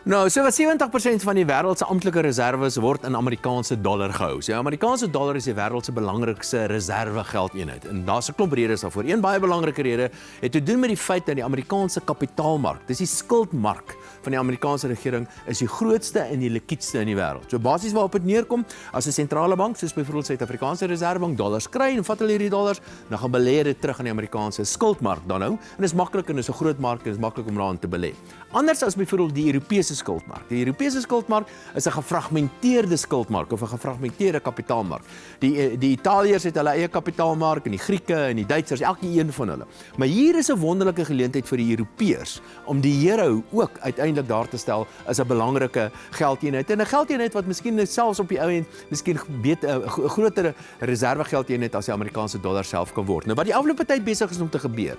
Nou, so wat 70% van die wêreld se amptelike reserves word in Amerikaanse dollar gehou. So, Amerikaanse dollar is die wêreld se belangrikste reservegeldeenheid. En daar's 'n klomp redes daarvoor. Een baie belangrike rede het te doen met die feit dat die Amerikaanse kapitaalmark, dis die skuldmark van die Amerikaanse regering, is die grootste en die likwidste in die wêreld. So basies waarop dit neerkom, as 'n sentrale bank, soos byvoorbeeld Suid-Afrikaanse Reservebank, dollars kry en vat hulle hierdie dollars, dan gaan belê dit terug in die Amerikaanse skuldmark dan nou. En dis maklik en dis 'n groot mark en dis maklik om daarin te belê. Anders as byvoorbeeld die Europese skuldmark. Die Europese skuldmark is 'n gefragmenteerde skuldmark of 'n gefragmenteerde kapitaalmark. Die Italiërs het hulle eie kapitaalmark en die Grieke en die Duitsers, elke een van hulle. Maar hier is 'n wonderlike geleentheid vir die Europeërs om die euro ook uiteindelik daar te stel as 'n belangrike geldeenheid. En 'n geldeenheid wat miskien selfs op die ou end miskien 'n groter reservegeldeenheid as die Amerikaanse dollar self kan word. Nou wat die afgelope tyd besig is om te gebeur.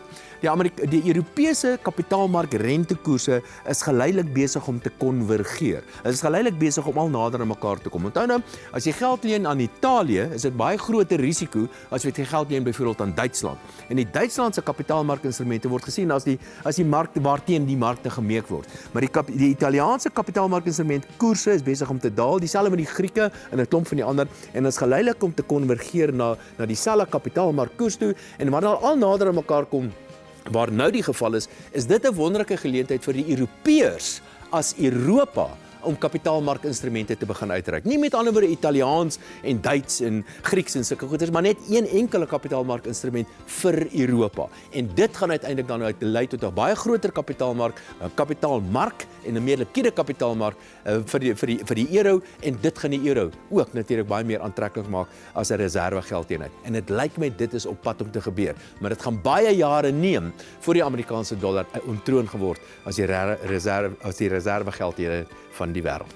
Die Europese kapitaalmark rentekoerse is geleidelik besig om te konvergeer. Dit is geleidelik besig om al nader aan mekaar te kom. Onthou nou, as jy geld leen aan Italië, is dit baie groter risiko as wat jy geld leen byvoorbeeld aan Duitsland. En die Duitslandse kapitaalmarkinstrumente word gesien as die mark waarteen die markte gemeek word. Maar die Italiaanse kapitaalmarkinstrument koerse is besig om te daal, dieselfde met die Grieke en 'n klomp van die ander, en dit is geleidelik om te konvergeer na dieselfde kapitaalmarkkoers toe, en wanneer al nader aan mekaar kom, waar nou die geval is dit 'n wonderlike geleentheid vir die Europeërs as Europa om kapitaalmarkinstrumente te begin uitreik. Nie met ander woorde Italiaans en Duits en Grieks en sulke goeders, maar net een enkele kapitaalmarkinstrument vir Europa. En dit gaan uiteindelik dan lei tot 'n baie groter kapitaalmark en 'n meer likwiede kapitaalmark vir die euro, en dit gaan die euro ook natuurlik baie meer aantreklik maak as 'n reservegeldeenheid. En dit lyk my dit is op pad om te gebeur, maar dit gaan baie jare neem voor die Amerikaanse dollar ontroon geword as die reservegeldeenheid van die wêreld.